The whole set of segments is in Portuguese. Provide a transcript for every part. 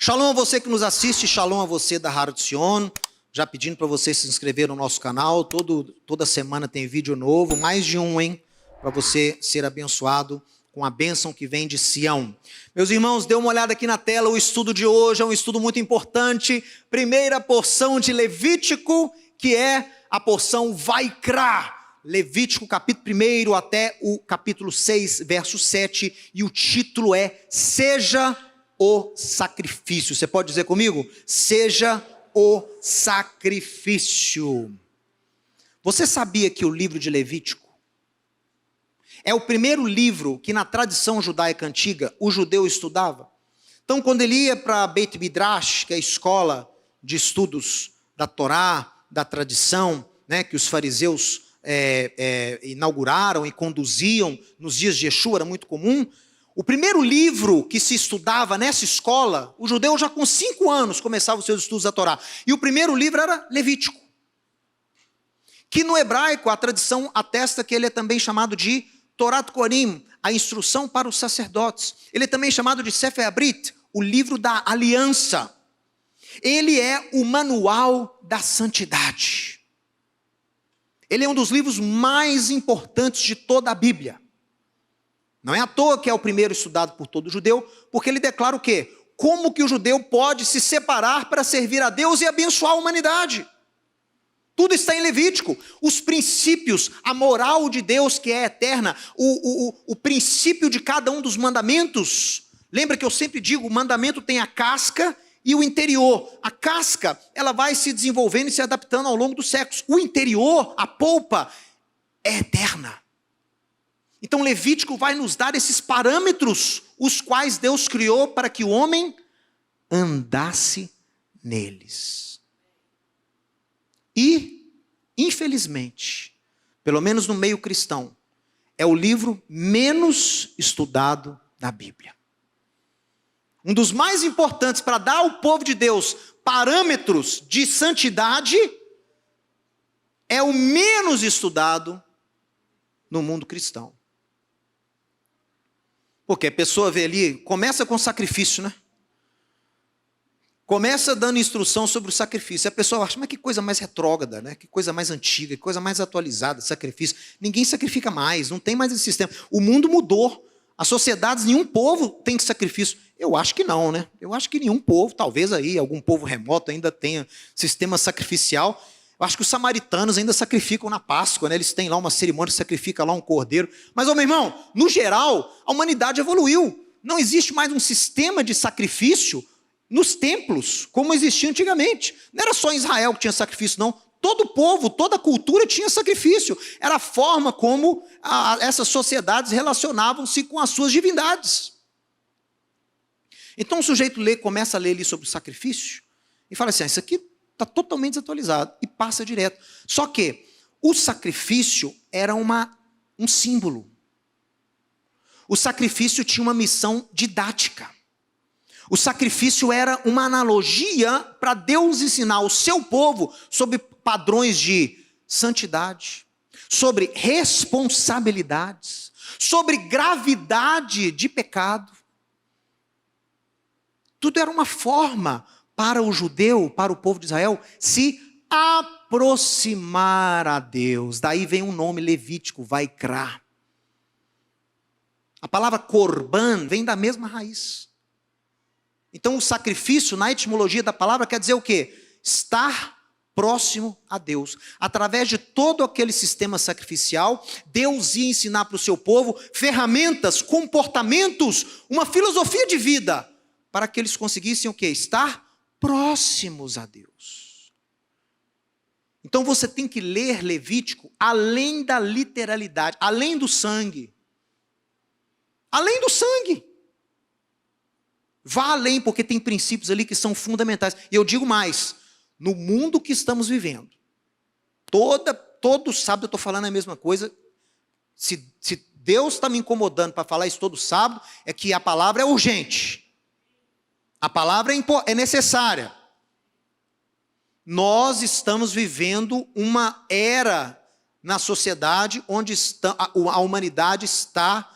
Shalom a você que nos assiste, shalom a você da Har Zion. Já pedindo para você se inscrever no nosso canal. Toda semana tem vídeo novo, mais de um, hein? Para você ser abençoado com a bênção que vem de Sião. Meus irmãos, dê uma olhada aqui na tela. O estudo de hoje é um estudo muito importante. Primeira porção de Levítico, que é a porção Vaikra. Levítico capítulo 1 até o capítulo 6, verso 7. E o título é Seja o Sacrifício. Você pode dizer comigo? Seja o sacrifício. Você sabia que o livro de Levítico é o primeiro livro que na tradição judaica antiga o judeu estudava? Então, quando ele ia para Beit Midrash, que é a escola de estudos da Torá, da tradição, né, que os fariseus inauguraram e conduziam nos dias de Yeshua, era muito comum. O primeiro livro que se estudava nessa escola, o judeu já com 5 anos começava os seus estudos da Torá. E o primeiro livro era Levítico. Que no hebraico a tradição atesta que ele é também chamado de Torat Korim, a instrução para os sacerdotes. Ele é também chamado de Sefer Abrit, o livro da aliança. Ele é o manual da santidade. Ele é um dos livros mais importantes de toda a Bíblia. Não é à toa que é o primeiro estudado por todo judeu, porque ele declara o quê? Como que o judeu pode se separar para servir a Deus e abençoar a humanidade? Tudo está em Levítico. Os princípios, a moral de Deus que é eterna, o princípio de cada um dos mandamentos. Lembra que eu sempre digo, o mandamento tem a casca e o interior. A casca, ela vai se desenvolvendo e se adaptando ao longo dos séculos. O interior, a polpa, é eterna. Então Levítico vai nos dar esses parâmetros, os quais Deus criou para que o homem andasse neles. E, infelizmente, pelo menos no meio cristão, é o livro menos estudado da Bíblia. Um dos mais importantes para dar ao povo de Deus parâmetros de santidade, é o menos estudado no mundo cristão. Porque a pessoa vê ali, começa com sacrifício, né? Começa dando instrução sobre o sacrifício. A pessoa acha, mas que coisa mais retrógrada, né? Que coisa mais antiga, que coisa mais atualizada, sacrifício. Ninguém sacrifica mais, não tem mais esse sistema. O mundo mudou. As sociedades, nenhum povo tem sacrifício. Eu acho que não, né? Eu acho que nenhum povo, talvez aí, algum povo remoto ainda tenha sistema sacrificial. Eu acho que os samaritanos ainda sacrificam na Páscoa, né? Eles têm lá uma cerimônia que sacrifica lá um cordeiro. Mas, meu irmão, no geral, a humanidade evoluiu. Não existe mais um sistema de sacrifício nos templos, como existia antigamente. Não era só em Israel que tinha sacrifício, não. Todo povo, toda cultura tinha sacrifício. Era a forma como essas sociedades relacionavam-se com as suas divindades. Então o sujeito começa a ler ali sobre o sacrifício e fala assim, isso aqui está totalmente desatualizado, e passa direto. Só que o sacrifício era um símbolo. O sacrifício tinha uma missão didática. O sacrifício era uma analogia para Deus ensinar o seu povo sobre padrões de santidade, sobre responsabilidades, sobre gravidade de pecado. Tudo era uma forma para o judeu, para o povo de Israel, se aproximar a Deus. Daí vem o nome levítico, Vaikra. A palavra korban vem da mesma raiz. Então o sacrifício, na etimologia da palavra, quer dizer o quê? Estar próximo a Deus. Através de todo aquele sistema sacrificial, Deus ia ensinar para o seu povo ferramentas, comportamentos, uma filosofia de vida, para que eles conseguissem o quê? Estar próximos a Deus. Então você tem que ler Levítico além da literalidade, além do sangue. Além do sangue. Vá além, porque tem princípios ali que são fundamentais. E eu digo mais, no mundo que estamos vivendo, todo sábado eu estou falando a mesma coisa. Se Deus está me incomodando para falar isso todo sábado, é que a palavra é urgente. A palavra é necessária. Nós estamos vivendo uma era na sociedade onde a humanidade está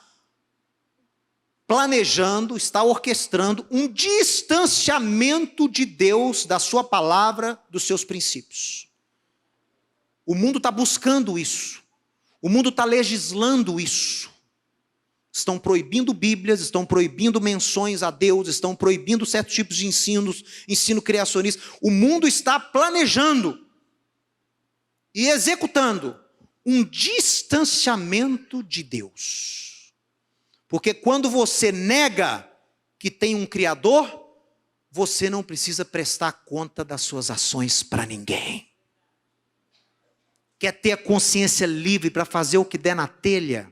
planejando, está orquestrando um distanciamento de Deus, da sua palavra, dos seus princípios. O mundo está buscando isso. O mundo está legislando isso. Estão proibindo Bíblias, estão proibindo menções a Deus, estão proibindo certos tipos de ensinos, ensino criacionista. O mundo está planejando e executando um distanciamento de Deus. Porque quando você nega que tem um Criador, você não precisa prestar conta das suas ações para ninguém. Quer ter a consciência livre para fazer o que der na telha?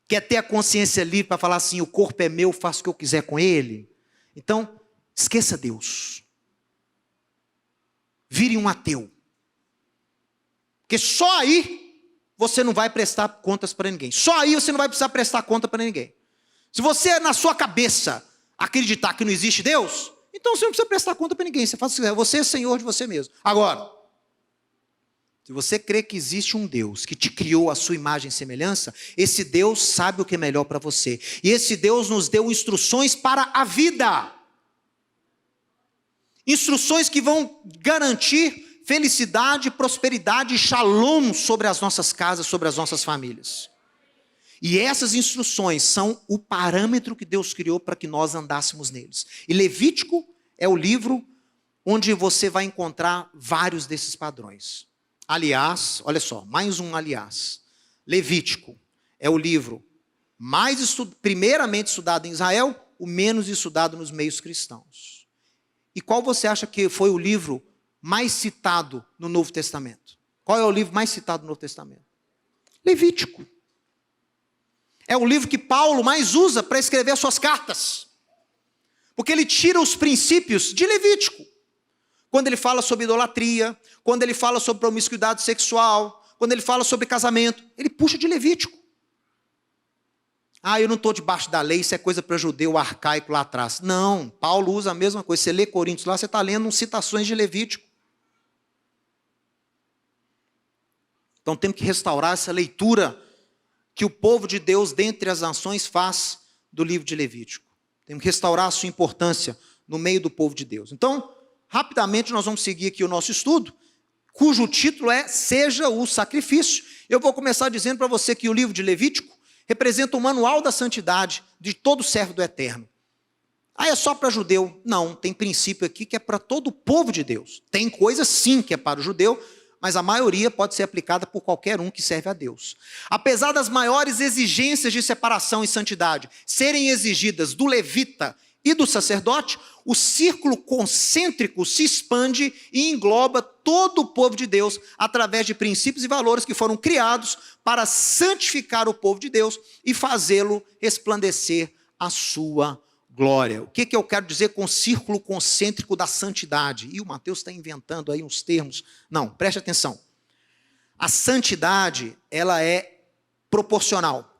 Quer ter a consciência livre para falar assim, o corpo é meu, faço o que eu quiser com ele? Então, esqueça Deus. Vire um ateu. Porque só aí você não vai prestar contas para ninguém. Só aí você não vai precisar prestar conta para ninguém. Se você, na sua cabeça, acreditar que não existe Deus, então você não precisa prestar conta para ninguém. Você faz o que quiser. Você é senhor de você mesmo. Agora, se você crê que existe um Deus que te criou a sua imagem e semelhança, esse Deus sabe o que é melhor para você. E esse Deus nos deu instruções para a vida. Instruções que vão garantir felicidade, prosperidade e shalom sobre as nossas casas, sobre as nossas famílias. E essas instruções são o parâmetro que Deus criou para que nós andássemos neles. E Levítico é o livro onde você vai encontrar vários desses padrões. Aliás, olha só, mais um aliás. Levítico é o livro primeiramente estudado em Israel, o menos estudado nos meios cristãos. E qual você acha que foi o livro mais citado no Novo Testamento? Qual é o livro mais citado no Novo Testamento? Levítico. É o livro que Paulo mais usa para escrever as suas cartas. Porque ele tira os princípios de Levítico. Quando ele fala sobre idolatria, quando ele fala sobre promiscuidade sexual, quando ele fala sobre casamento, ele puxa de Levítico. Ah, eu não estou debaixo da lei, isso é coisa para judeu arcaico lá atrás. Não, Paulo usa a mesma coisa. Você lê Coríntios lá, você está lendo citações de Levítico. Então temos que restaurar essa leitura que o povo de Deus, dentre as nações, faz do livro de Levítico. Temos que restaurar a sua importância no meio do povo de Deus. Então, rapidamente nós vamos seguir aqui o nosso estudo, cujo título é Seja o Sacrifício. Eu vou começar dizendo para você que o livro de Levítico representa o manual da santidade de todo servo do Eterno. Ah, é só para judeu? Não, tem princípio aqui que é para todo o povo de Deus. Tem coisa sim que é para o judeu, mas a maioria pode ser aplicada por qualquer um que serve a Deus. Apesar das maiores exigências de separação e santidade serem exigidas do levita e do sacerdote, o círculo concêntrico se expande e engloba todo o povo de Deus através de princípios e valores que foram criados para santificar o povo de Deus e fazê-lo resplandecer a sua glória. O que eu quero dizer com o círculo concêntrico da santidade? E o Mateus está inventando aí uns termos. Não, preste atenção. A santidade, ela é proporcional.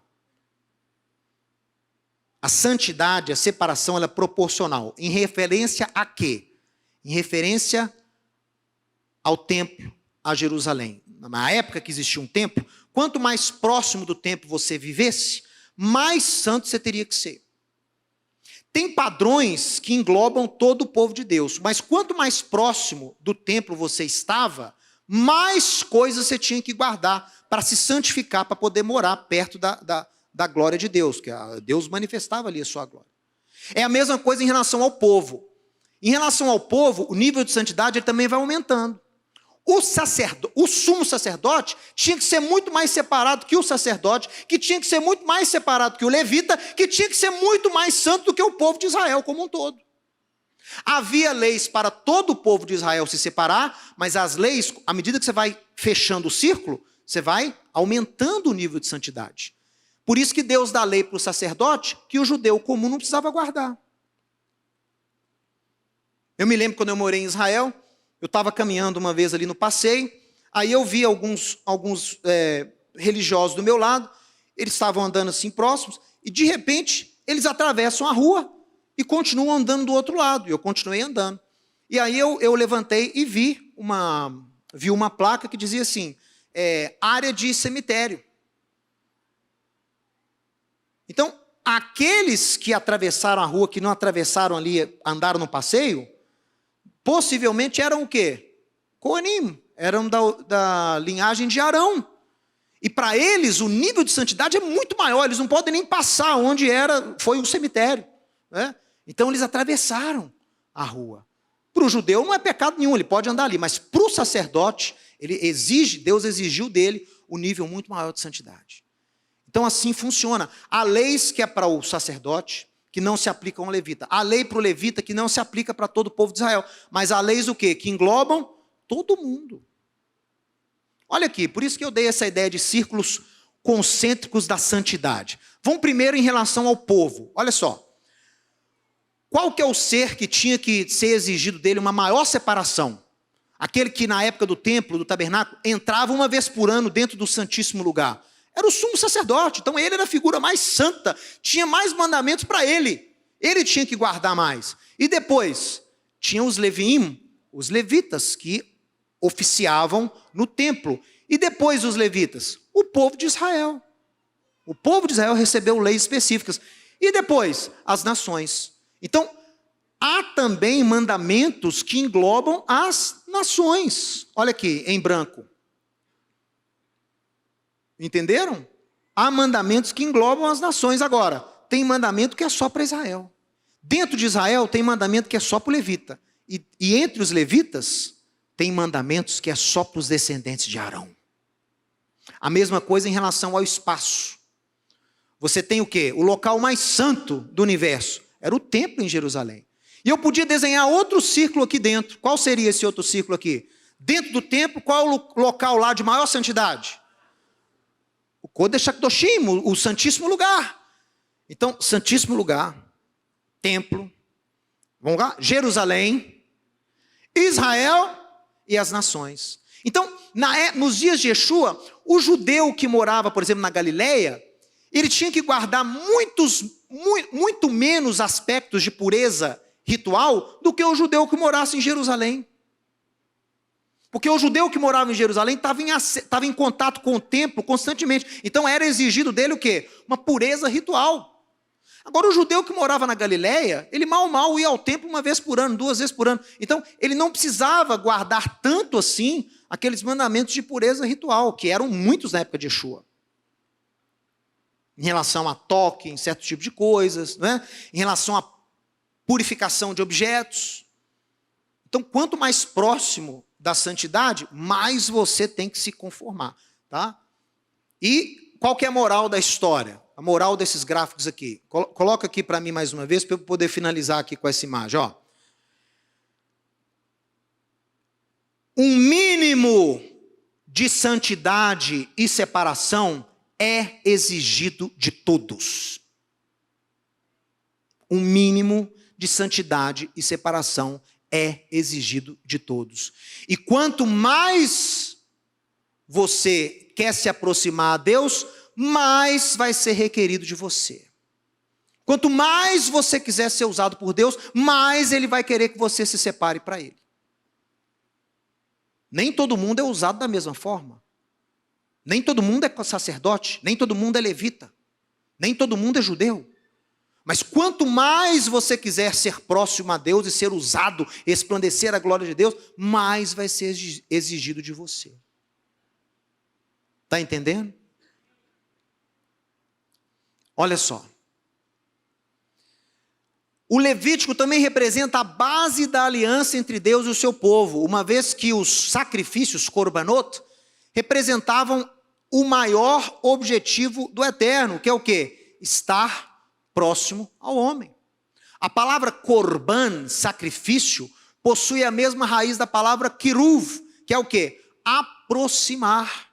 A santidade, a separação, ela é proporcional. Em referência a quê? Em referência ao templo, a Jerusalém. Na época que existia um templo, quanto mais próximo do templo você vivesse, mais santo você teria que ser. Tem padrões que englobam todo o povo de Deus, mas quanto mais próximo do templo você estava, mais coisas você tinha que guardar para se santificar, para poder morar perto da glória de Deus, que Deus manifestava ali a sua glória. É a mesma coisa em relação ao povo. Em relação ao povo, o nível de santidade ele também vai aumentando. O sumo sacerdote tinha que ser muito mais separado que o sacerdote, que tinha que ser muito mais separado que o levita, que tinha que ser muito mais santo do que o povo de Israel como um todo. Havia leis para todo o povo de Israel se separar, mas as leis, à medida que você vai fechando o círculo, você vai aumentando o nível de santidade. Por isso que Deus dá lei para o sacerdote que o judeu comum não precisava guardar. Eu me lembro quando eu morei em Israel, eu estava caminhando uma vez ali no passeio, aí eu vi alguns religiosos do meu lado, eles estavam andando assim próximos, e de repente eles atravessam a rua e continuam andando do outro lado, e eu continuei andando. E aí eu levantei e vi uma placa que dizia assim, área de cemitério. Então, aqueles que atravessaram a rua, que não atravessaram ali, andaram no passeio, possivelmente eram o quê? Coanim, eram da linhagem de Arão. E para eles o nível de santidade é muito maior, eles não podem nem passar onde foi o cemitério, né? Então eles atravessaram a rua. Para o judeu não é pecado nenhum, ele pode andar ali, mas para o sacerdote, Deus exigiu dele um nível muito maior de santidade. Então assim funciona. Há leis que é para o sacerdote, que não se aplicam ao levita. Há lei para o levita que não se aplica para todo o povo de Israel. Mas há leis o quê? Que englobam todo mundo. Olha aqui, por isso que eu dei essa ideia de círculos concêntricos da santidade. Vamos primeiro em relação ao povo. Olha só. Qual que é o ser que tinha que ser exigido dele uma maior separação? Aquele que na época do templo, do tabernáculo, entrava uma vez por ano dentro do santíssimo lugar. Era o sumo sacerdote, então ele era a figura mais santa, tinha mais mandamentos para ele. Ele tinha que guardar mais. E depois, tinha os leviim, os levitas, que oficiavam no templo. E depois os levitas, o povo de Israel. O povo de Israel recebeu leis específicas. E depois, as nações. Então, há também mandamentos que englobam as nações. Olha aqui, em branco. Entenderam? Há mandamentos que englobam as nações. Agora, tem mandamento que é só para Israel. Dentro de Israel, tem mandamento que é só para o levita. E entre os levitas, tem mandamentos que é só para os descendentes de Arão. A mesma coisa em relação ao espaço. Você tem o quê? O local mais santo do universo. Era o templo em Jerusalém. E eu podia desenhar outro círculo aqui dentro. Qual seria esse outro círculo aqui? Dentro do templo, qual é o local lá de maior santidade? O Kodesh HaKadoshim, o santíssimo lugar. Então, santíssimo lugar, templo, vamos lá? Jerusalém, Israel e as nações. Então, nos dias de Yeshua, o judeu que morava, por exemplo, na Galileia, ele tinha que guardar muito menos aspectos de pureza ritual do que o judeu que morasse em Jerusalém. Porque o judeu que morava em Jerusalém estava em contato com o templo constantemente. Então era exigido dele o quê? Uma pureza ritual. Agora o judeu que morava na Galileia, ele mal ia ao templo uma vez por ano, 2 vezes por ano. Então ele não precisava guardar tanto assim aqueles mandamentos de pureza ritual, que eram muitos na época de Yeshua. Em relação a toque, em certo tipo de coisas, né? Em relação à purificação de objetos. Então quanto mais próximo da santidade, mais você tem que se conformar, tá? E qual que é a moral da história? A moral desses gráficos aqui. Coloca aqui para mim mais uma vez, para eu poder finalizar aqui com essa imagem, ó. Um mínimo de santidade e separação é exigido de todos. Um mínimo de santidade e separação é exigido de todos. E quanto mais você quer se aproximar a Deus, mais vai ser requerido de você. Quanto mais você quiser ser usado por Deus, mais Ele vai querer que você se separe para Ele. Nem todo mundo é usado da mesma forma. Nem todo mundo é sacerdote, nem todo mundo é levita, nem todo mundo é judeu. Mas quanto mais você quiser ser próximo a Deus e ser usado, resplandecer a glória de Deus, mais vai ser exigido de você. Está entendendo? Olha só. O Levítico também representa a base da aliança entre Deus e o seu povo, uma vez que os sacrifícios, korbanot, representavam o maior objetivo do Eterno, que é o quê? Estar próximo ao homem. A palavra korban, sacrifício, possui a mesma raiz da palavra kiruv, que é o quê? Aproximar.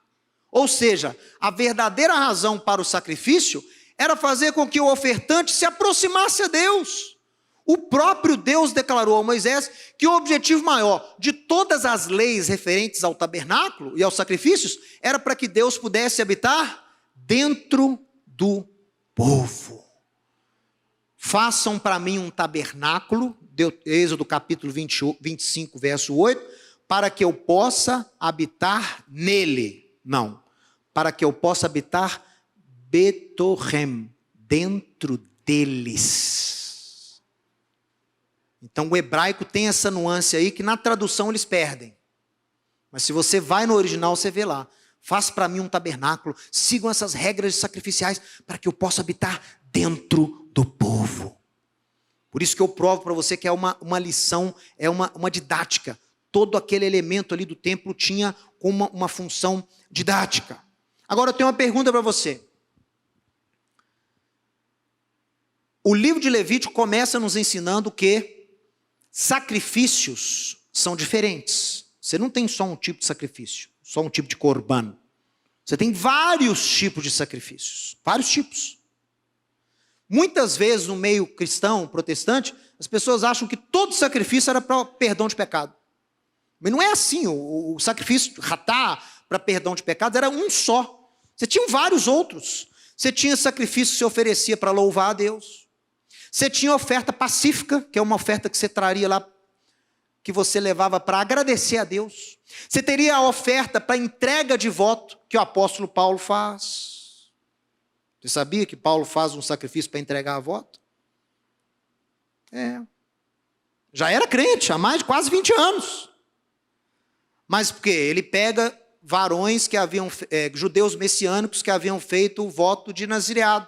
Ou seja, a verdadeira razão para o sacrifício era fazer com que o ofertante se aproximasse a Deus. O próprio Deus declarou a Moisés que o objetivo maior de todas as leis referentes ao tabernáculo e aos sacrifícios era para que Deus pudesse habitar dentro do povo. Façam para mim um tabernáculo, Êxodo capítulo 25, verso 8, para que eu possa habitar nele. Não, para que eu possa habitar Betorem, dentro deles. Então o hebraico tem essa nuance aí que na tradução eles perdem. Mas se você vai no original, você vê lá. Faz para mim um tabernáculo, sigam essas regras sacrificiais para que eu possa habitar dentro do povo. Por isso que eu provo para você que é uma lição, é uma didática. Todo aquele elemento ali do templo tinha uma função didática. Agora eu tenho uma pergunta para você. O livro de Levítico começa nos ensinando que sacrifícios são diferentes. Você não tem só um tipo de sacrifício, só um tipo de corban. Você tem vários tipos de sacrifícios, vários tipos. Muitas vezes no meio cristão, protestante, as pessoas acham que todo sacrifício era para perdão de pecado. Mas não é assim, o sacrifício ratá para perdão de pecados era um só. Você tinha vários outros. Você tinha sacrifício que se oferecia para louvar a Deus. Você tinha oferta pacífica, que é uma oferta que você traria lá, que você levava para agradecer a Deus. Você teria a oferta para entrega de voto, que o apóstolo Paulo faz. Você sabia que Paulo faz um sacrifício para entregar a voto? Já era crente há mais de quase 20 anos. Mas por quê? Ele pega varões que haviam, judeus messiânicos que haviam feito o voto de nazireado.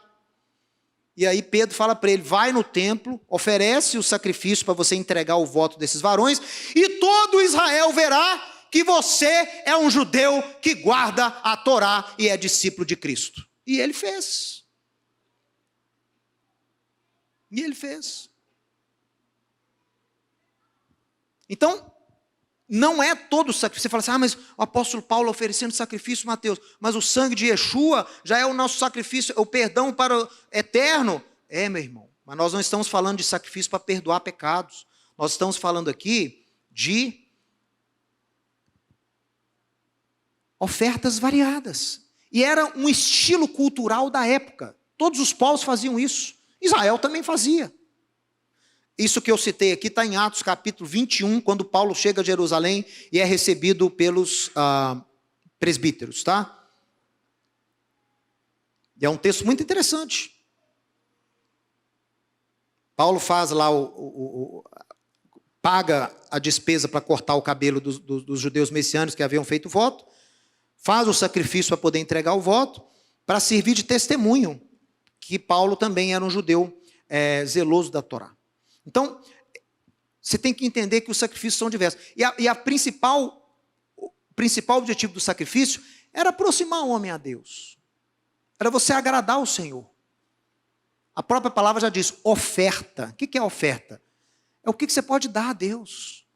E aí Pedro fala para ele, vai no templo, oferece o sacrifício para você entregar o voto desses varões, e todo Israel verá que você é um judeu que guarda a Torá e é discípulo de Cristo. E ele fez. Então, não é todo sacrifício. Você fala assim, mas o apóstolo Paulo oferecendo sacrifício, Mateus, mas o sangue de Yeshua já é o nosso sacrifício, o perdão para o eterno. Meu irmão, mas nós não estamos falando de sacrifício para perdoar pecados. Nós estamos falando aqui de ofertas variadas. E era um estilo cultural da época. Todos os povos faziam isso. Israel também fazia. Isso que eu citei aqui está em Atos capítulo 21, quando Paulo chega a Jerusalém e é recebido pelos presbíteros, tá? E é um texto muito interessante. Paulo faz lá, paga a despesa para cortar o cabelo dos judeus messiânicos que haviam feito o voto, faz o sacrifício para poder entregar o voto, para servir de testemunho, que Paulo também era um judeu zeloso da Torá. Então, você tem que entender que os sacrifícios são diversos. E o principal objetivo do sacrifício era aproximar o homem a Deus. Era você agradar o Senhor. A própria palavra já diz, oferta. O que é oferta? É o que você pode dar a Deus.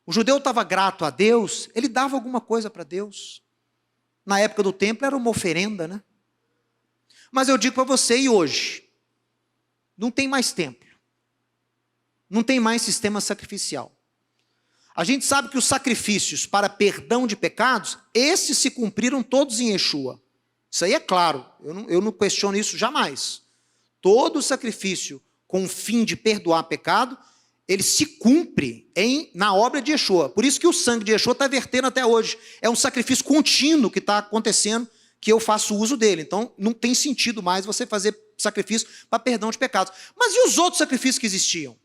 O judeu estava grato a Deus, ele dava alguma coisa para Deus. Na época do templo era uma oferenda, né? Mas eu digo para você, e hoje? Não tem mais templo. Não tem mais sistema sacrificial. A gente sabe que os sacrifícios para perdão de pecados, esses se cumpriram todos em Yeshua. Isso aí é claro, eu não questiono isso jamais. Todo sacrifício com o fim de perdoar pecado, ele se cumpre na obra de Yeshua. Por isso que o sangue de Yeshua está vertendo até hoje. É um sacrifício contínuo que está acontecendo, que eu faço uso dele. Então, não tem sentido mais você fazer sacrifício para perdão de pecados. Mas e os outros sacrifícios que existiam?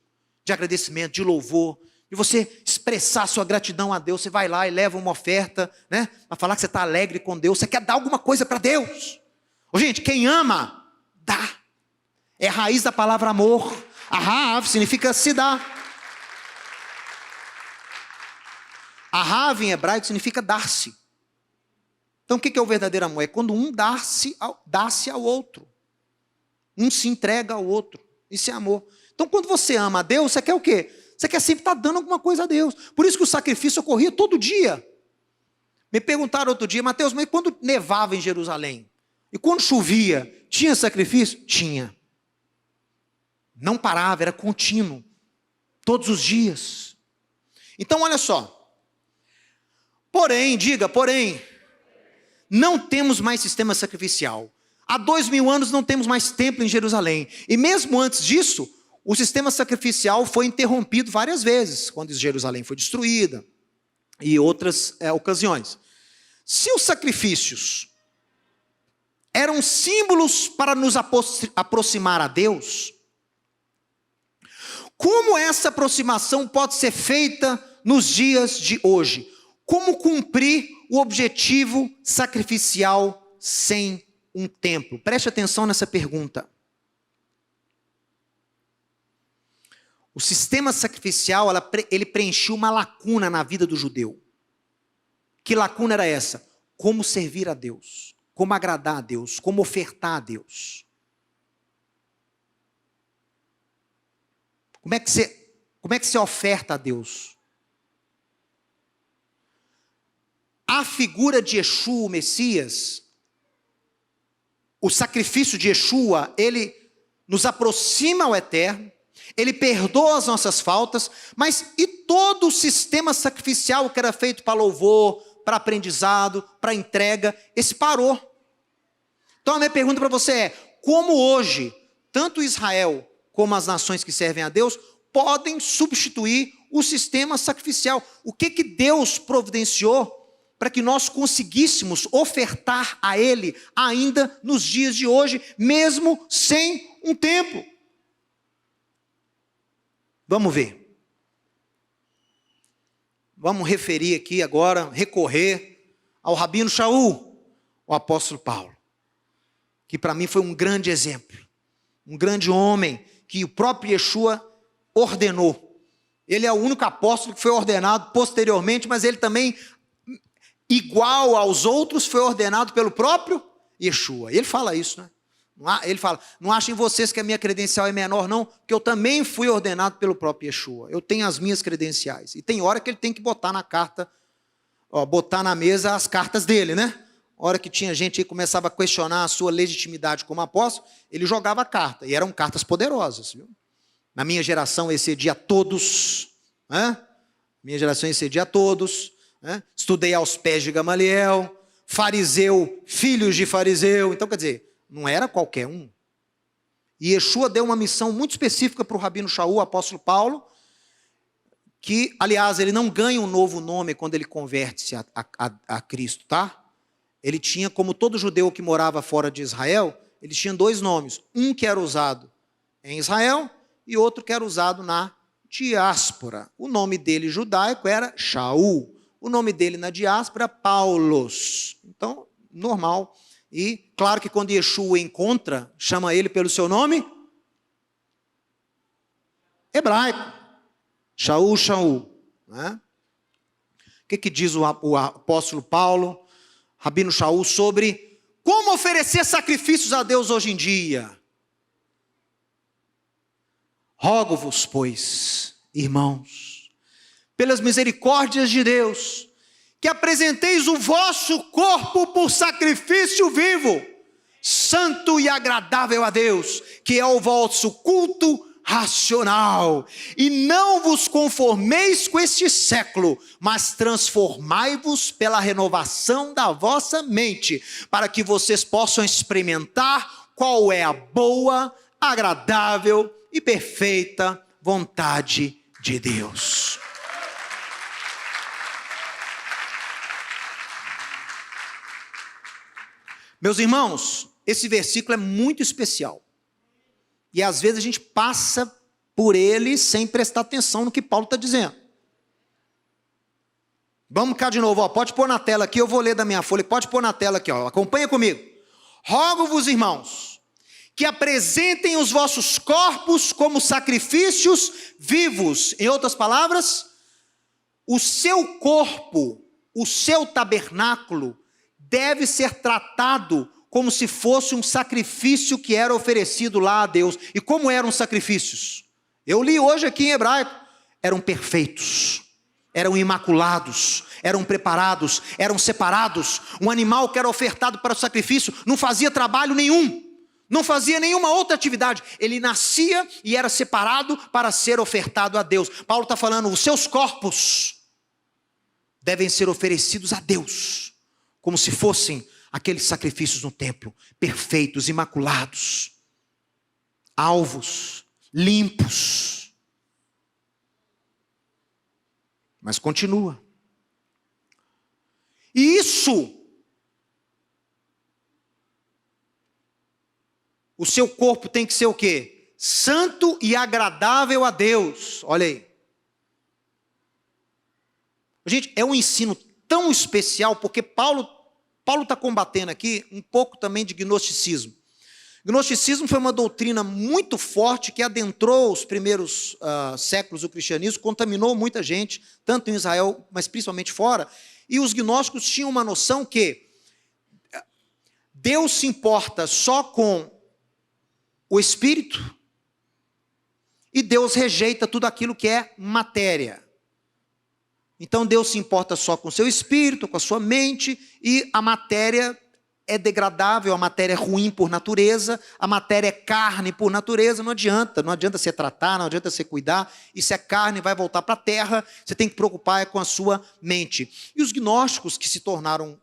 De agradecimento, de louvor, de você expressar sua gratidão a Deus. Você vai lá e leva uma oferta, né? Para falar que você está alegre com Deus. Você quer dar alguma coisa para Deus. Gente, quem ama, dá. É a raiz da palavra amor. Ahav significa se dar. Ahav em hebraico significa dar-se. Então o que é o verdadeiro amor? É quando um dá-se ao outro. Um se entrega ao outro. Isso é amor. Então quando você ama a Deus, você quer o quê? Você quer sempre estar dando alguma coisa a Deus. Por isso que o sacrifício ocorria todo dia. Me perguntaram outro dia, Mateus, mas quando nevava em Jerusalém? E quando chovia, tinha sacrifício? Tinha. Não parava, era contínuo. Todos os dias. Então olha só. Porém, não temos mais sistema sacrificial. Há 2000 anos não temos mais templo em Jerusalém. E mesmo antes disso, o sistema sacrificial foi interrompido várias vezes, quando Jerusalém foi destruída e outras ocasiões. Se os sacrifícios eram símbolos para nos aproximar a Deus, como essa aproximação pode ser feita nos dias de hoje? Como cumprir o objetivo sacrificial sem um templo? Preste atenção nessa pergunta. O sistema sacrificial, ele preencheu uma lacuna na vida do judeu. Que lacuna era essa? Como servir a Deus, como agradar a Deus, como ofertar a Deus. Como é que você oferta a Deus? A figura de Yeshua, o Messias, o sacrifício de Yeshua, ele nos aproxima ao Eterno, ele perdoa as nossas faltas, mas e todo o sistema sacrificial que era feito para louvor, para aprendizado, para entrega, esse parou. Então a minha pergunta para você é, como hoje, tanto Israel como as nações que servem a Deus, podem substituir o sistema sacrificial? O que Deus providenciou para que nós conseguíssemos ofertar a Ele ainda nos dias de hoje, mesmo sem um templo? Vamos ver. Vamos referir aqui agora, recorrer ao Rabino Shaul, o apóstolo Paulo, que para mim foi um grande exemplo, um grande homem que o próprio Yeshua ordenou. Ele é o único apóstolo que foi ordenado posteriormente, mas ele também, igual aos outros, foi ordenado pelo próprio Yeshua. E ele fala isso, né? Ele fala, não achem vocês que a minha credencial é menor, não, porque eu também fui ordenado pelo próprio Yeshua. Eu tenho as minhas credenciais. E tem hora que ele tem que botar na carta, botar na mesa as cartas dele, né? A hora que tinha gente que começava a questionar a sua legitimidade como apóstolo, ele jogava a carta, e eram cartas poderosas, viu? Na minha geração excedia a todos, né? Minha geração excedia a todos, né? Estudei aos pés de Gamaliel, fariseu, filhos de fariseu, então quer dizer, não era qualquer um. E Yeshua deu uma missão muito específica para o Rabino Shaul, o apóstolo Paulo, que, aliás, ele não ganha um novo nome quando ele converte-se a Cristo, tá? Ele tinha, como todo judeu que morava fora de Israel, ele tinha dois nomes. Um que era usado em Israel e outro que era usado na diáspora. O nome dele judaico era Shaul. O nome dele na diáspora era Paulos. Então, normal. E claro que quando Yeshua o encontra, chama ele pelo seu nome hebraico. Shaul, Shaul. Né? O que diz o apóstolo Paulo, Rabino Shaul, sobre como oferecer sacrifícios a Deus hoje em dia? Rogo-vos, pois, irmãos, pelas misericórdias de Deus, que apresenteis o vosso corpo por sacrifício vivo, santo e agradável a Deus, que é o vosso culto racional. E não vos conformeis com este século, mas transformai-vos pela renovação da vossa mente, para que vocês possam experimentar qual é a boa, agradável e perfeita vontade de Deus. Meus irmãos, esse versículo é muito especial. E às vezes a gente passa por ele sem prestar atenção no que Paulo está dizendo. Vamos cá de novo, pode pôr na tela aqui, eu vou ler da minha folha, pode pôr na tela aqui, acompanha comigo. Rogo-vos, irmãos, que apresentem os vossos corpos como sacrifícios vivos. Em outras palavras, o seu corpo, o seu tabernáculo, deve ser tratado como se fosse um sacrifício que era oferecido lá a Deus. E como eram os sacrifícios? Eu li hoje aqui em hebraico. Eram perfeitos, eram imaculados, eram preparados, eram separados. Um animal que era ofertado para o sacrifício não fazia trabalho nenhum, não fazia nenhuma outra atividade. Ele nascia e era separado para ser ofertado a Deus. Paulo está falando, os seus corpos devem ser oferecidos a Deus, como se fossem aqueles sacrifícios no templo, perfeitos, imaculados, alvos, limpos. Mas continua. E isso o seu corpo tem que ser o quê? Santo e agradável a Deus. Olha aí. Gente, é um ensino tão especial, porque Paulo está combatendo aqui um pouco também de gnosticismo. Gnosticismo foi uma doutrina muito forte que adentrou os primeiros séculos do cristianismo, contaminou muita gente, tanto em Israel, mas principalmente fora. E os gnósticos tinham uma noção que Deus se importa só com o espírito e Deus rejeita tudo aquilo que é matéria. Então Deus se importa só com o seu espírito, com a sua mente, e a matéria é degradável, a matéria é ruim por natureza, a matéria é carne por natureza, não adianta você tratar, não adianta você cuidar, isso é carne, vai voltar para a terra, você tem que preocupar com a sua mente. E os gnósticos que se tornaram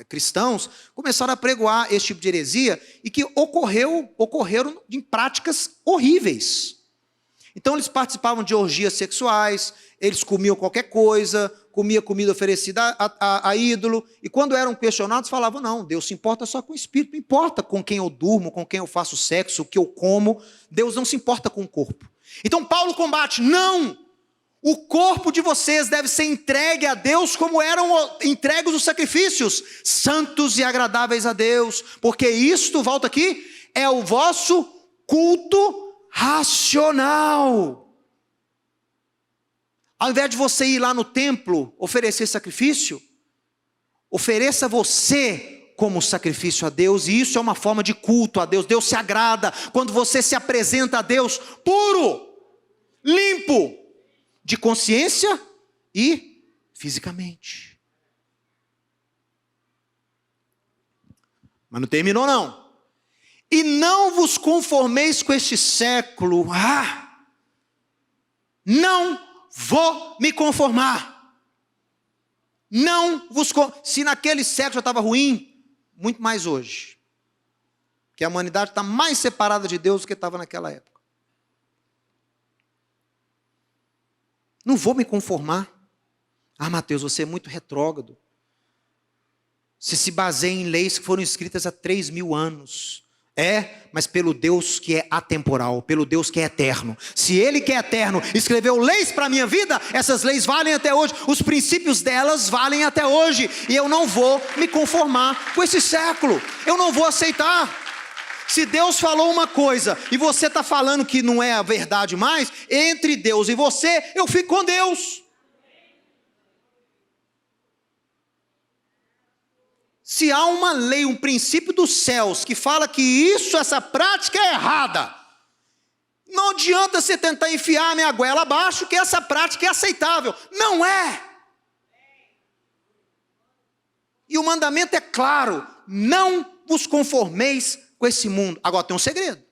cristãos, começaram a pregoar esse tipo de heresia, e que ocorreram em práticas horríveis. Então eles participavam de orgias sexuais, eles comiam qualquer coisa, comia comida oferecida a ídolo, e quando eram questionados falavam, não, Deus se importa só com o espírito, não importa com quem eu durmo, com quem eu faço sexo, o que eu como, Deus não se importa com o corpo. Então Paulo combate, não, o corpo de vocês deve ser entregue a Deus como eram entregues os sacrifícios, santos e agradáveis a Deus, porque isto, volta aqui, é o vosso culto racional. Ao invés de você ir lá no templo oferecer sacrifício, ofereça você como sacrifício a Deus, e isso é uma forma de culto a Deus. Deus se agrada quando você se apresenta a Deus puro, limpo, de consciência e fisicamente. Mas não terminou não. E não vos conformeis com este século. Não vou me conformar. Se naquele século já estava ruim, muito mais hoje. Que a humanidade está mais separada de Deus do que estava naquela época. Não vou me conformar. Mateus, você é muito retrógrado. Você se baseia em leis que foram escritas há 3.000 anos. Mas pelo Deus que é atemporal, pelo Deus que é eterno. Se Ele que é eterno escreveu leis para a minha vida, essas leis valem até hoje, os princípios delas valem até hoje, e eu não vou me conformar com esse século, eu não vou aceitar. Se Deus falou uma coisa, e você está falando que não é a verdade mais, entre Deus e você, eu fico com Deus. Se há uma lei, um princípio dos céus que fala que essa prática é errada, não adianta você tentar enfiar a minha goela abaixo que essa prática é aceitável. Não é. E o mandamento é claro, não vos conformeis com esse mundo. Agora tem um segredo.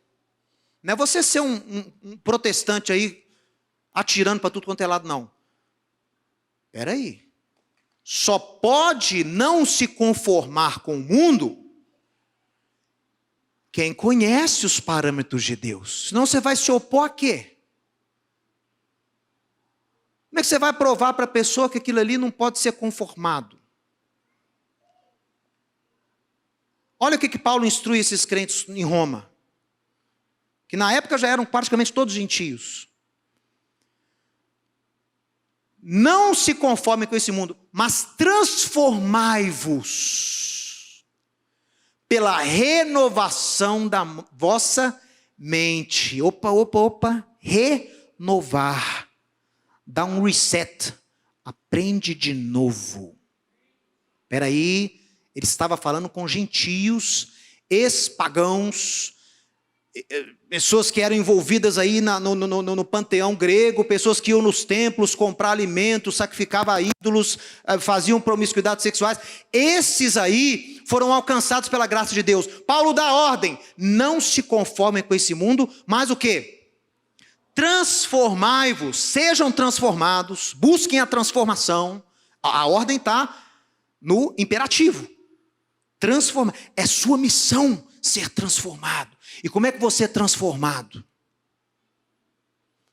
Não é você ser um protestante aí, atirando para tudo quanto é lado, não. Espera aí. Só pode não se conformar com o mundo quem conhece os parâmetros de Deus. Senão você vai se opor a quê? Como é que você vai provar para a pessoa que aquilo ali não pode ser conformado? Olha o que Paulo instrui esses crentes em Roma, que na época já eram praticamente todos gentios. Não se conformem com esse mundo, mas transformai-vos pela renovação da vossa mente. Renovar. Dá um reset. Aprende de novo. Espera aí, ele estava falando com gentios, ex-pagãos, pessoas que eram envolvidas aí no panteão grego, pessoas que iam nos templos comprar alimentos, sacrificavam ídolos, faziam promiscuidades sexuais. Esses aí foram alcançados pela graça de Deus. Paulo dá ordem, não se conformem com esse mundo, mas o quê? Transformai-vos, sejam transformados, busquem a transformação. A ordem está no imperativo. Transformar, é sua missão ser transformado. E como é que você é transformado?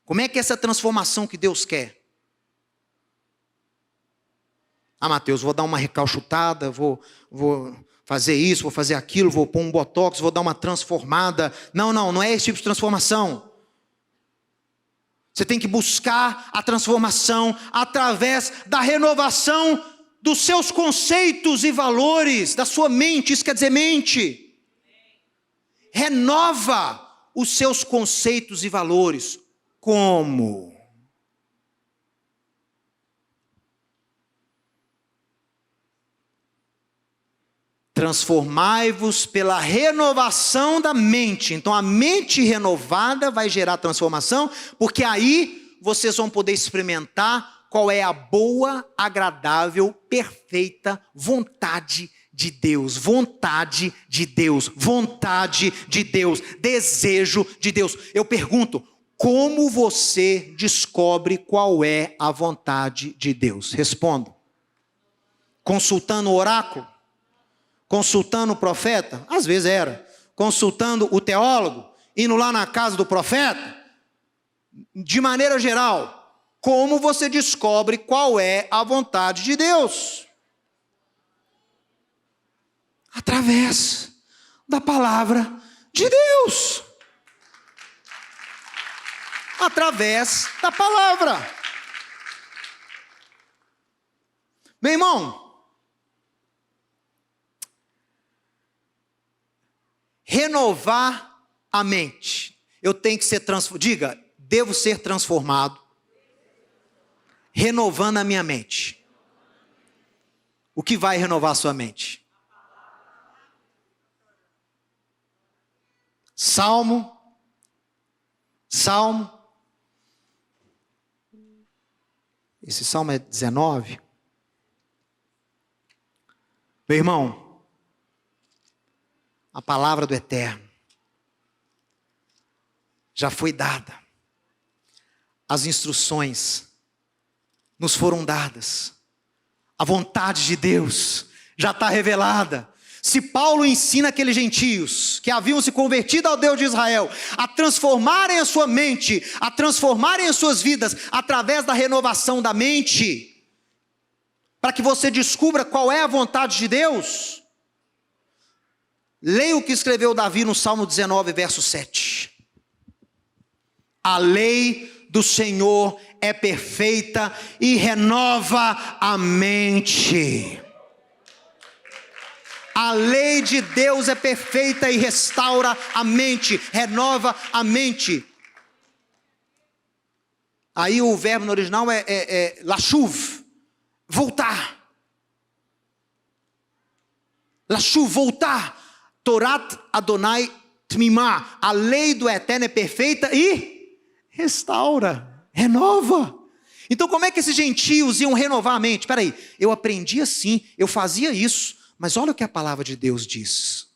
Como é que é essa transformação que Deus quer? Mateus, vou dar uma recalchutada, vou fazer isso, vou fazer aquilo, vou pôr um botox, vou dar uma transformada. Não é esse tipo de transformação. Você tem que buscar a transformação através da renovação dos seus conceitos e valores, da sua mente. Isso quer dizer mente. Renova os seus conceitos e valores. Como? Transformai-vos pela renovação da mente. Então a mente renovada vai gerar transformação, porque aí vocês vão poder experimentar qual é a boa, agradável, perfeita vontade de Deus. Vontade de Deus, vontade de Deus, desejo de Deus. Eu pergunto, como você descobre qual é a vontade de Deus? Respondo. Consultando o oráculo? Consultando o profeta? Às vezes era. Consultando o teólogo? Indo lá na casa do profeta? De maneira geral, como você descobre qual é a vontade de Deus? Através da palavra de Deus. Através da palavra. Meu irmão, renovar a mente. Eu tenho que ser transformado. Diga, devo ser transformado. Renovando a minha mente. O que vai renovar a sua mente? Salmo. Esse salmo é 19. Meu irmão, a palavra do Eterno já foi dada. As instruções nos foram dadas. A vontade de Deus já está revelada. Se Paulo ensina aqueles gentios que haviam se convertido ao Deus de Israel a transformarem a sua mente, a transformarem as suas vidas através da renovação da mente, para que você descubra qual é a vontade de Deus, leia o que escreveu Davi no Salmo 19, verso 7. A lei do Senhor é perfeita e renova a mente. A lei de Deus é perfeita e restaura a mente, renova a mente. Aí o verbo no original é lashuv, voltar. Lashuv, voltar. Torat Adonai Tmimah, a lei do Eterno é perfeita e restaura, renova. Então como é que esses gentios iam renovar a mente? Espera aí, eu aprendi assim, eu fazia isso, mas olha o que a palavra de Deus diz.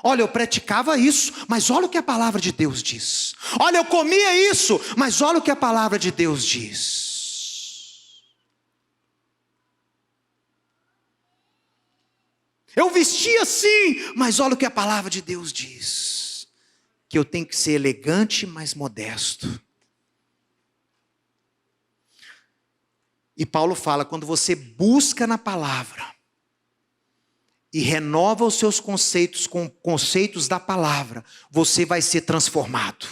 Olha, eu praticava isso, mas olha o que a palavra de Deus diz. Olha, eu comia isso, mas olha o que a palavra de Deus diz. Eu vestia assim, mas olha o que a palavra de Deus diz. Que eu tenho que ser elegante, mas modesto. E Paulo fala, quando você busca na palavra, e renova os seus conceitos com conceitos da palavra, você vai ser transformado.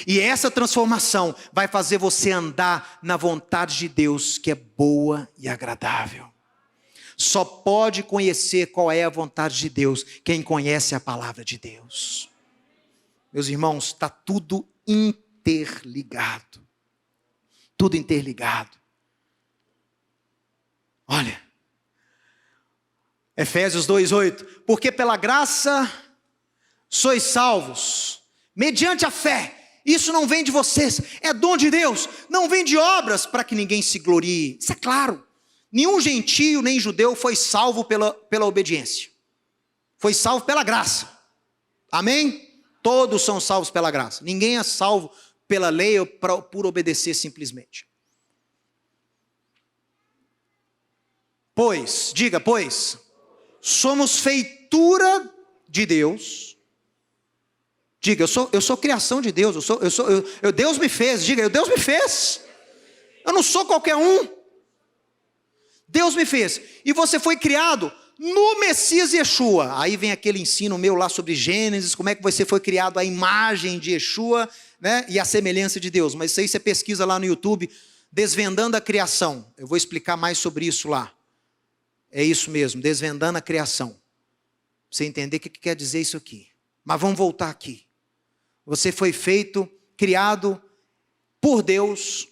E essa transformação vai fazer você andar na vontade de Deus, que é boa e agradável. Só pode conhecer qual é a vontade de Deus quem conhece a palavra de Deus. Meus irmãos, está tudo interligado. Tudo interligado. Olha, Efésios 2:8, porque pela graça sois salvos, mediante a fé. Isso não vem de vocês, é dom de Deus, não vem de obras para que ninguém se glorie. Isso é claro, nenhum gentio nem judeu foi salvo pela obediência, foi salvo pela graça, amém? Todos são salvos pela graça, ninguém é salvo pela lei ou por obedecer simplesmente. Pois, diga, pois, somos feitura de Deus. Diga, eu sou criação de Deus. Deus me fez. Diga, Deus me fez. Eu não sou qualquer um. Deus me fez. E você foi criado no Messias Yeshua. Aí vem aquele ensino meu lá sobre Gênesis, como é que você foi criado à imagem de Yeshua, né? E a semelhança de Deus. Mas isso aí você pesquisa lá no YouTube, Desvendando a Criação. Eu vou explicar mais sobre isso lá. É isso mesmo, Desvendando a Criação. Pra você entender o que quer dizer isso aqui. Mas vamos voltar aqui. Você foi feito, criado por Deus,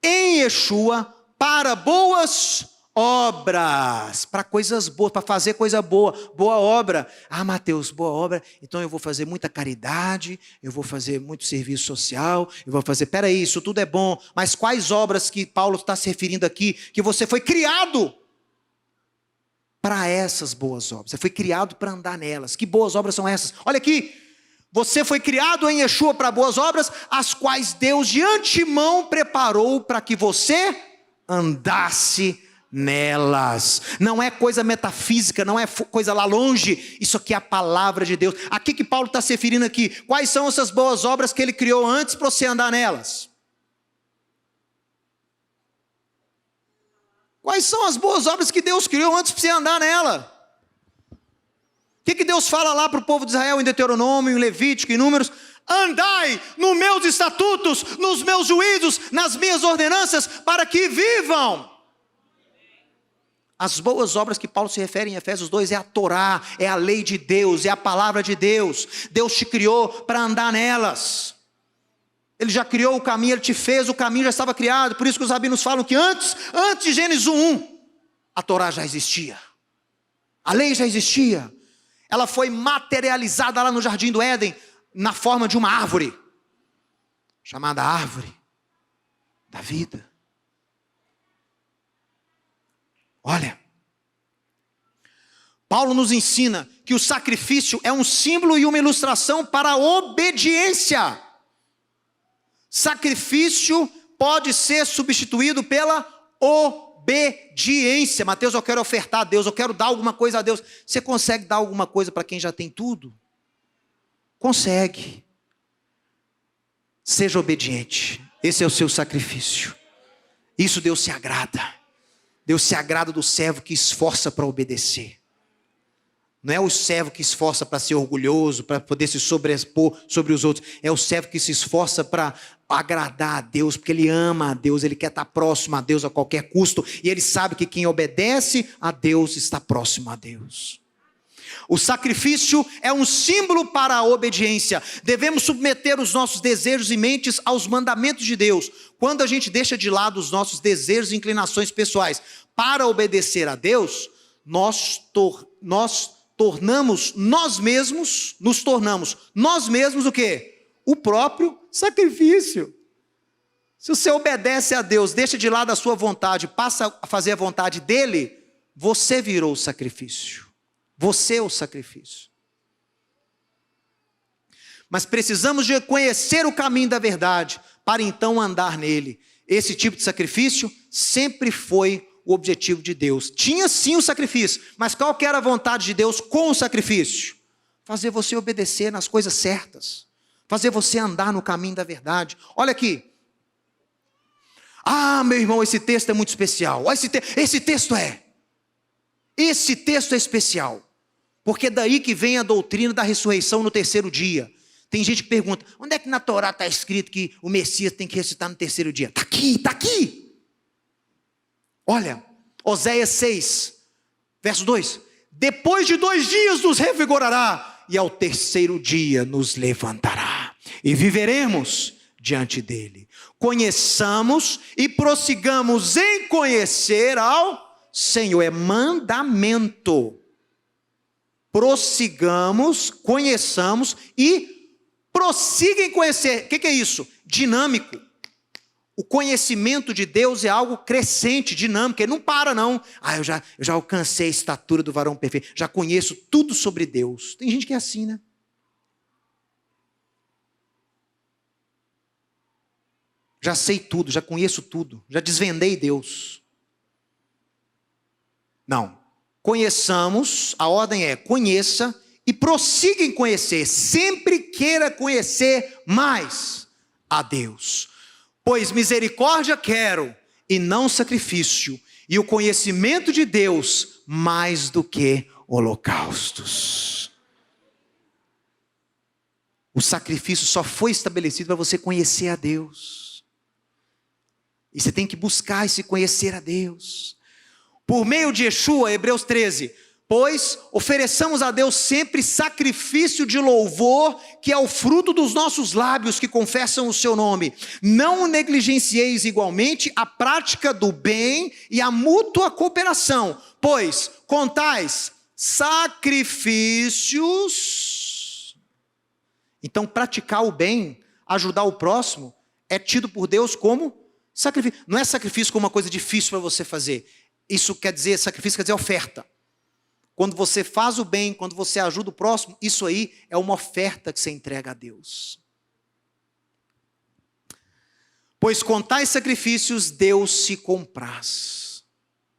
em Yeshua, para boas obras, para coisas boas, para fazer coisa boa, boa obra. Ah, Mateus, boa obra, então eu vou fazer muita caridade, eu vou fazer muito serviço social, eu vou fazer, peraí, isso tudo é bom, mas quais obras que Paulo está se referindo aqui, que você foi criado para essas boas obras, você foi criado para andar nelas. Que boas obras são essas? Olha aqui, você foi criado em Yeshua para boas obras, as quais Deus de antemão preparou para que você andasse nelas. Não é coisa metafísica, não é coisa lá longe, isso aqui é a palavra de Deus. Aqui que Paulo está se referindo aqui, quais são essas boas obras que ele criou antes para você andar nelas? Quais são as boas obras que Deus criou antes para você andar nela? O que Deus fala lá para o povo de Israel em Deuteronômio, em Levítico, em Números? Andai nos meus estatutos, nos meus juízos, nas minhas ordenanças, para que vivam. As boas obras que Paulo se refere em Efésios 2 é a Torá, é a lei de Deus, é a palavra de Deus. Deus te criou para andar nelas. Ele já criou o caminho, Ele te fez, o caminho já estava criado. Por isso que os rabinos falam que antes de Gênesis 1, a Torá já existia. A lei já existia. Ela foi materializada lá no Jardim do Éden, na forma de uma árvore, chamada árvore da vida. Olha, Paulo nos ensina que o sacrifício é um símbolo e uma ilustração para a obediência. Sacrifício pode ser substituído pela obediência. Mateus, eu quero ofertar a Deus, eu quero dar alguma coisa a Deus. Você consegue dar alguma coisa para quem já tem tudo? Consegue. Seja obediente. Esse é o seu sacrifício. Isso Deus se agrada. Deus se agrada do servo que esforça para obedecer. Não é o servo que esforça para ser orgulhoso, para poder se sobrepor sobre os outros. É o servo que se esforça para agradar a Deus, porque ele ama a Deus, ele quer estar próximo a Deus a qualquer custo. E ele sabe que quem obedece a Deus está próximo a Deus. O sacrifício é um símbolo para a obediência. Devemos submeter os nossos desejos e mentes aos mandamentos de Deus. Quando a gente deixa de lado os nossos desejos e inclinações pessoais para obedecer a Deus, nos tornamos nós mesmos o quê? O próprio sacrifício. Se você obedece a Deus, deixa de lado a sua vontade, passa a fazer a vontade dele, você virou o sacrifício. Você é o sacrifício. Mas precisamos de conhecer o caminho da verdade, para então andar nele. Esse tipo de sacrifício sempre foi o objetivo de Deus. Tinha sim o sacrifício, mas qual que era a vontade de Deus com o sacrifício? Fazer você obedecer nas coisas certas. Fazer você andar no caminho da verdade. Olha aqui. Ah, meu irmão, esse texto é muito especial. Esse texto é especial. Porque é daí que vem a doutrina da ressurreição no terceiro dia. Tem gente que pergunta, onde é que na Torá está escrito que o Messias tem que ressuscitar no terceiro dia? Está aqui. Olha, Oséias 6, verso 2. Depois de 2 dias nos revigorará, e ao terceiro dia nos levantará. E viveremos diante dele. Conheçamos e prossigamos em conhecer ao Senhor. É mandamento. Prossigamos, conheçamos e prossiga em conhecer. O que é isso? Dinâmico. O conhecimento de Deus é algo crescente, dinâmico. Ele não para não. Eu já alcancei a estatura do varão perfeito. Já conheço tudo sobre Deus. Tem gente que é assim, né? Já sei tudo, já conheço tudo. Já desvendei Deus. Não. Conheçamos, a ordem é conheça e prossiga em conhecer. Sempre queira conhecer mais a Deus. Pois misericórdia quero e não sacrifício, e o conhecimento de Deus mais do que holocaustos. O sacrifício só foi estabelecido para você conhecer a Deus. E você tem que buscar esse conhecer a Deus. Por meio de Yeshua, Hebreus 13, pois ofereçamos a Deus sempre sacrifício de louvor, que é o fruto dos nossos lábios que confessam o seu nome. Não negligencieis igualmente a prática do bem e a mútua cooperação, pois com tais sacrifícios. Então, praticar o bem, ajudar o próximo, é tido por Deus como sacrifício. Não é sacrifício como uma coisa difícil para você fazer. Isso quer dizer, sacrifício quer dizer oferta. Quando você faz o bem, quando você ajuda o próximo, isso aí é uma oferta que você entrega a Deus. Pois com tais sacrifícios Deus se compraz.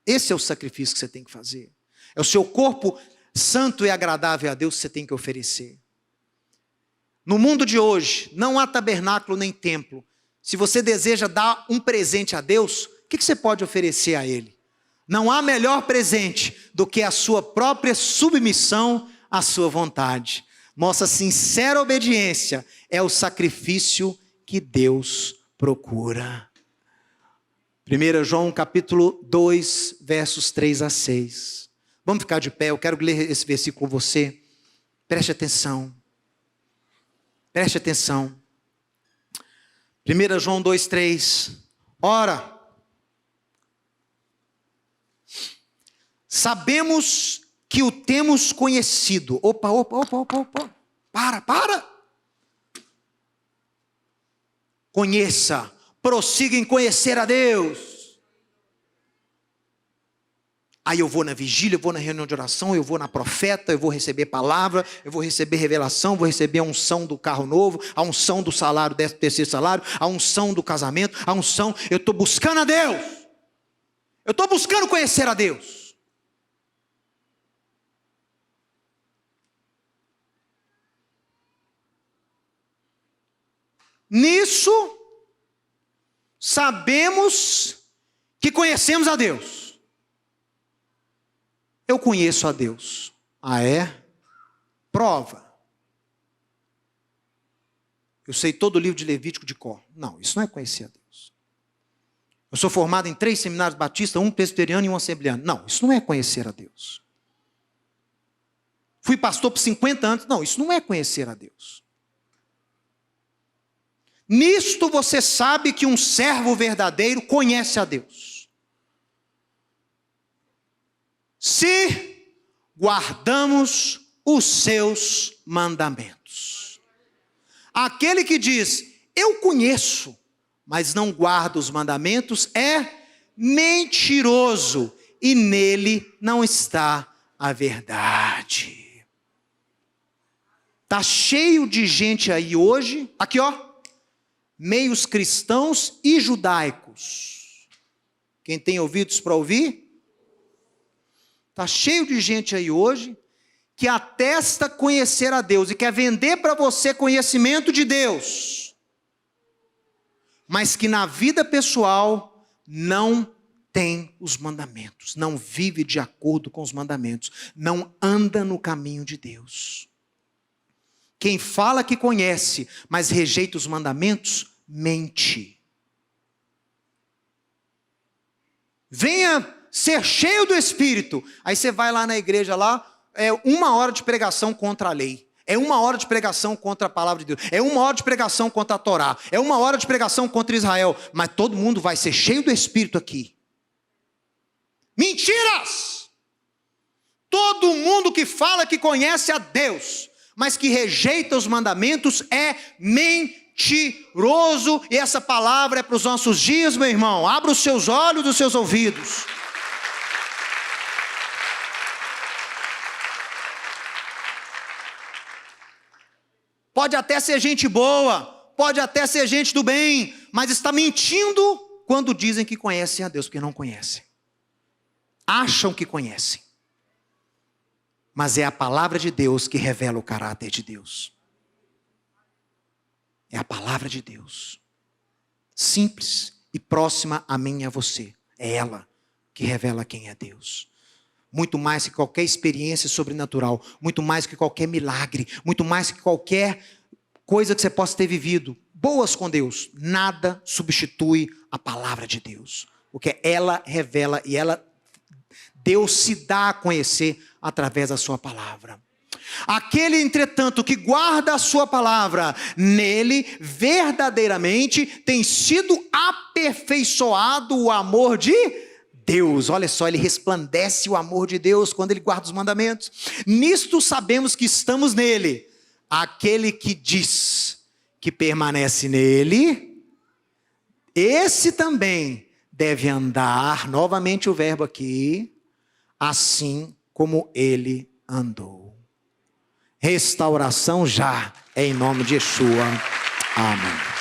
Esse é o sacrifício que você tem que fazer. É o seu corpo santo e agradável a Deus que você tem que oferecer. No mundo de hoje, não há tabernáculo nem templo. Se você deseja dar um presente a Deus, o que você pode oferecer a Ele? Não há melhor presente do que a sua própria submissão à sua vontade. Nossa sincera obediência é o sacrifício que Deus procura. 1 João capítulo 2, versos 3 a 6. Vamos ficar de pé, eu quero ler esse versículo com você. Preste atenção. Preste atenção. 1 João 2, 3. Ora, sabemos que o temos conhecido. Opa. Para. Conheça, prossiga em conhecer a Deus. Aí eu vou na vigília, eu vou na reunião de oração, eu vou na profeta, eu vou receber palavra, eu vou receber revelação, vou receber a unção do carro novo, a unção do salário, 13º salário, a unção do casamento, a unção. Eu estou buscando a Deus. Eu estou buscando conhecer a Deus. Nisso, sabemos que conhecemos a Deus. Eu conheço a Deus. Ah, é? Prova. Eu sei todo o livro de Levítico de cor. Não, isso não é conhecer a Deus. Eu sou formado em 3 seminários batistas, um presbiteriano e um assembleano. Não, isso não é conhecer a Deus. Fui pastor por 50 anos. Não, isso não é conhecer a Deus. Nisto você sabe que um servo verdadeiro conhece a Deus. Se guardamos os seus mandamentos. Aquele que diz, eu conheço, mas não guarda os mandamentos, é mentiroso, e nele não está a verdade. Está cheio de gente aí hoje, aqui ó, meios cristãos e judaicos. Quem tem ouvidos para ouvir? Está cheio de gente aí hoje que atesta conhecer a Deus e quer vender para você conhecimento de Deus, mas que na vida pessoal não tem os mandamentos, não vive de acordo com os mandamentos, não anda no caminho de Deus. Quem fala que conhece, mas rejeita os mandamentos, mente. Venha ser cheio do Espírito. Aí você vai lá na igreja lá, é 1 hora de pregação contra a lei. É 1 hora de pregação contra a palavra de Deus. É 1 hora de pregação contra a Torá. É 1 hora de pregação contra Israel. Mas todo mundo vai ser cheio do Espírito aqui. Mentiras! Todo mundo que fala que conhece a Deus, mas que rejeita os mandamentos, é mentiroso. E essa palavra é para os nossos dias, meu irmão. Abra os seus olhos e os seus ouvidos. Pode até ser gente boa, pode até ser gente do bem, mas está mentindo quando dizem que conhecem a Deus, porque não conhecem. Acham que conhecem. Mas é a palavra de Deus que revela o caráter de Deus. É a palavra de Deus. Simples e próxima a mim e a você. É ela. que revela quem é Deus. Muito mais que qualquer experiência sobrenatural, muito mais que qualquer milagre, muito mais que qualquer coisa que você possa ter vivido, boas com Deus, nada substitui a palavra de Deus. Porque ela revela e Deus se dá a conhecer através da sua palavra. Aquele, entretanto, que guarda a sua palavra, nele verdadeiramente tem sido aperfeiçoado o amor de Deus. Olha só, ele resplandece o amor de Deus quando ele guarda os mandamentos. Nisto sabemos que estamos nele. Aquele que diz que permanece nele, esse também deve andar, novamente o verbo aqui, assim como ele andou. Restauração já, em nome de Yeshua. Amém.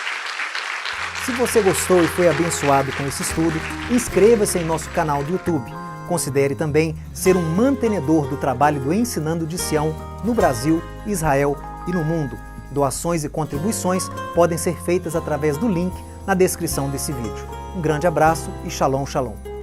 Se você gostou e foi abençoado com esse estudo, inscreva-se em nosso canal do YouTube. Considere também ser um mantenedor do trabalho do Ensinando de Sião no Brasil, Israel e no mundo. Doações e contribuições podem ser feitas através do link na descrição desse vídeo. Um grande abraço e shalom, shalom.